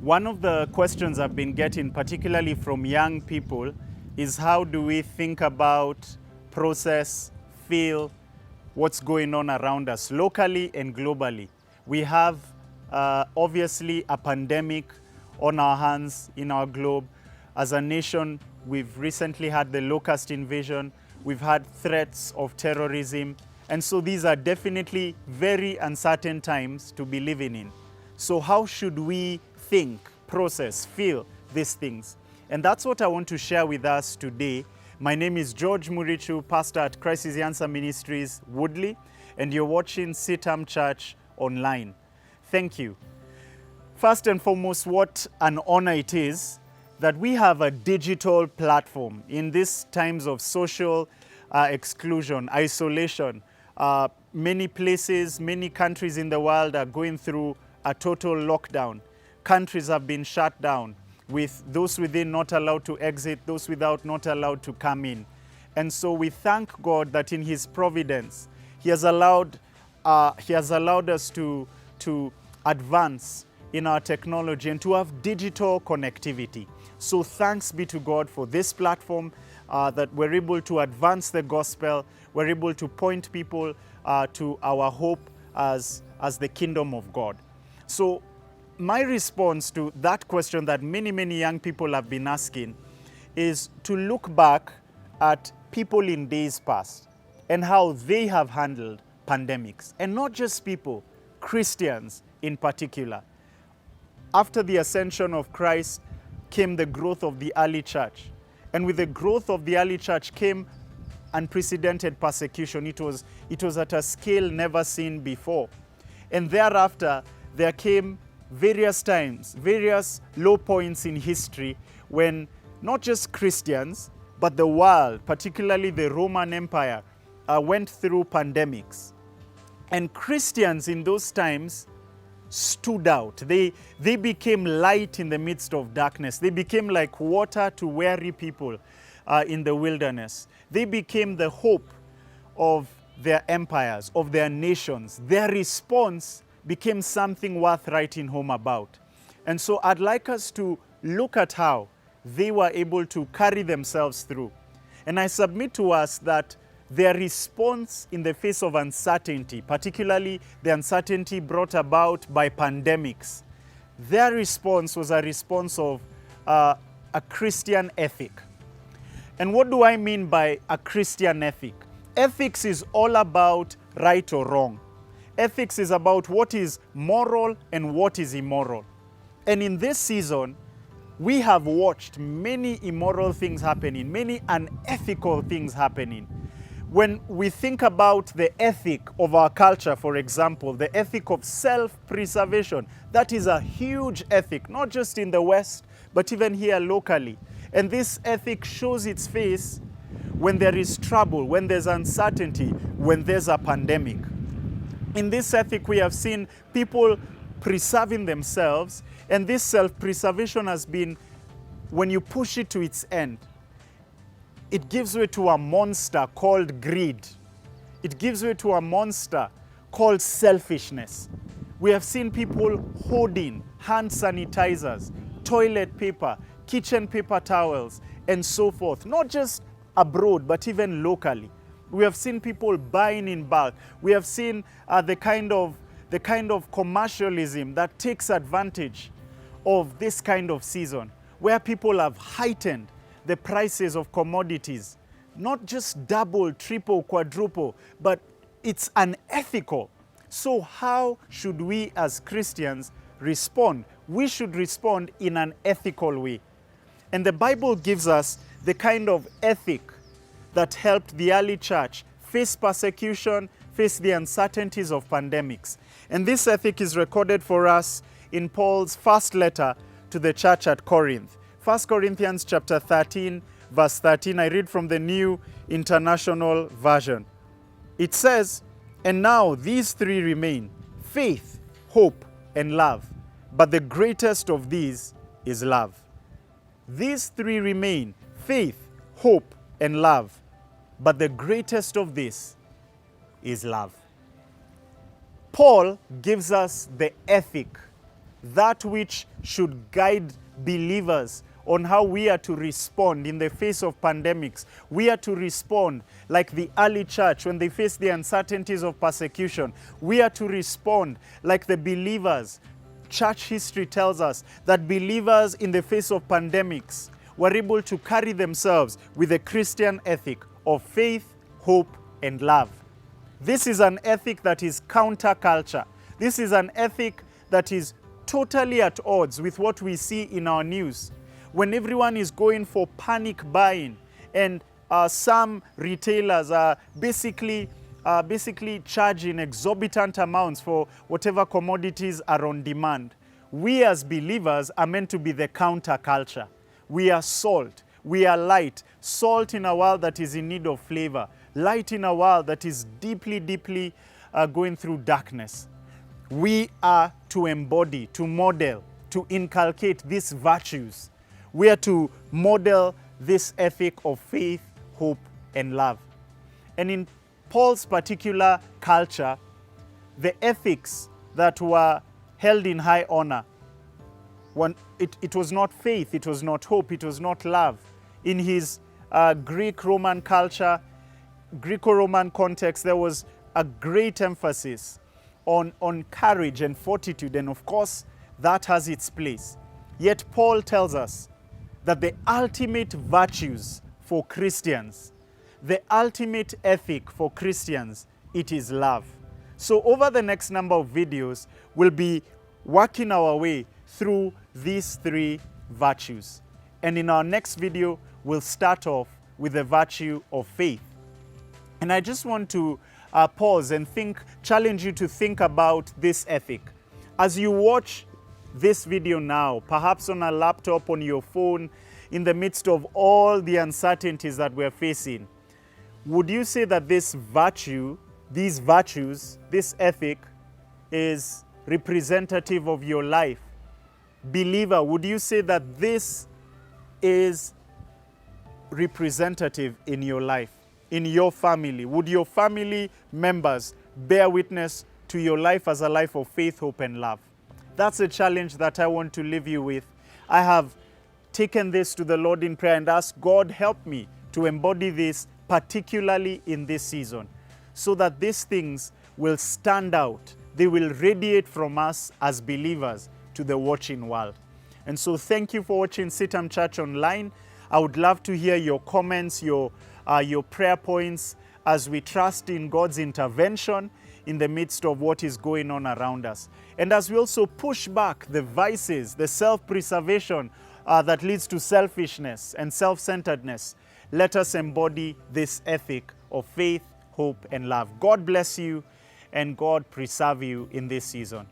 One of the questions I've been getting, particularly from young people, is how do we think about, process, feel what's going on around us locally and globally. We have obviously a pandemic on our hands in our globe. As a nation, we've recently had the locust invasion. We've had threats of terrorism. And so these are definitely very uncertain times to be living in. So how should we think, process, feel these things? And that's what I want to share with us today. My name is George Murichu, pastor at Crisis Answer Ministries, Woodley, and you're watching CITAM Church Online. Thank you. First and foremost, what an honor it is that we have a digital platform in these times of social exclusion, isolation. Many places, many countries in the world are going through a total lockdown. Countries have been shut down, with those within not allowed to exit, those without not allowed to come in. And so we thank God that in His providence, He has allowed us to advance in our technology and to have digital connectivity. So thanks be to God for this platform, that we're able to advance the gospel, we're able to point people to our hope as the kingdom of God. So my response to that question that many, many young people have been asking is to look back at people in days past and how they have handled pandemics. And not just people, Christians in particular. After the ascension of Christ came the growth of the early church. And with the growth of the early church came unprecedented persecution. It was at a scale never seen before. And thereafter, there came various times, various low points in history when not just Christians, but the world, particularly the Roman Empire, went through pandemics. And Christians in those times stood out. They became light in the midst of darkness. They became like water to weary people in the wilderness. They became the hope of their empires, of their nations. Their response became something worth writing home about. And so I'd like us to look at how they were able to carry themselves through. And I submit to us that their response in the face of uncertainty, particularly the uncertainty brought about by pandemics, their response was a response of a Christian ethic. And what do I mean by a Christian ethic? Ethics is all about right or wrong. Ethics is about what is moral and what is immoral. And in this season, we have watched many immoral things happening, many unethical things happening. When we think about the ethic of our culture, for example, the ethic of self-preservation, that is a huge ethic, not just in the West, but even here locally. And this ethic shows its face when there is trouble, when there's uncertainty, when there's a pandemic. In this ethic, we have seen people preserving themselves, and this self-preservation has been, when you push it to its end, it gives way to a monster called greed. It gives way to a monster called selfishness. We have seen people hoarding hand sanitizers, toilet paper, kitchen paper towels, and so forth, not just abroad, but even locally. We have seen people buying in bulk. We have seen the kind of commercialism that takes advantage of this kind of season, where people have heightened the prices of commodities, not just double, triple, quadruple, but it's unethical. So how should we as Christians respond? We should respond in an ethical way. And the Bible gives us the kind of ethic that helped the early church face persecution, face the uncertainties of pandemics. And this ethic is recorded for us in Paul's first letter to the church at Corinth. 1 Corinthians chapter 13, verse 13. I read from the New International Version. It says, "And now these three remain, faith, hope, and love. But the greatest of these is love." These three remain, faith, hope, and love. But the greatest of this is love. Paul gives us the ethic that which should guide believers on how we are to respond in the face of pandemics. We are to respond like the early church when they faced the uncertainties of persecution. We are to respond like the believers. Church history tells us that believers in the face of pandemics were able to carry themselves with a Christian ethic of faith, hope, and love. This is an ethic that is counterculture. This is an ethic that is totally at odds with what we see in our news. When everyone is going for panic buying and some retailers are basically charging exorbitant amounts for whatever commodities are on demand. We as believers are meant to be the counterculture. We are salt, we are light, salt in a world that is in need of flavor, light in a world that is deeply going through darkness. We are to embody, to model, to inculcate these virtues. We are to model this ethic of faith, hope, and love. And in Paul's particular culture, the ethics that were held in high honor, it was not faith, it was not hope, it was not love. In his Greek-Roman culture, Greco-Roman context, there was a great emphasis on courage and fortitude, and of course, that has its place. Yet Paul tells us that the ultimate virtues for Christians, the ultimate ethic for Christians, it is love. So over the next number of videos, we'll be working our way through these three virtues. And in our next video, we'll start off with the virtue of faith. And I just want to pause and challenge you to think about this ethic. As you watch this video now, perhaps on a laptop, on your phone, in the midst of all the uncertainties that we're facing, would you say that this virtue, these virtues, this ethic is representative of your life? Believer, would you say that this is representative in your life, in your family? Would your family members bear witness to your life as a life of faith, hope, and love? That's a challenge that I want to leave you with. I have taken this to the Lord in prayer and asked God, help me to embody this, particularly in this season, so that these things will stand out. They will radiate from us as believers to the watching world. And so thank you for watching CITAM Church Online. I would love to hear your comments, your prayer points, as we trust in God's intervention in the midst of what is going on around us. And as we also push back the vices, the self-preservation that leads to selfishness and self-centeredness, let us embody this ethic of faith, hope, and love. God bless you and God preserve you in this season.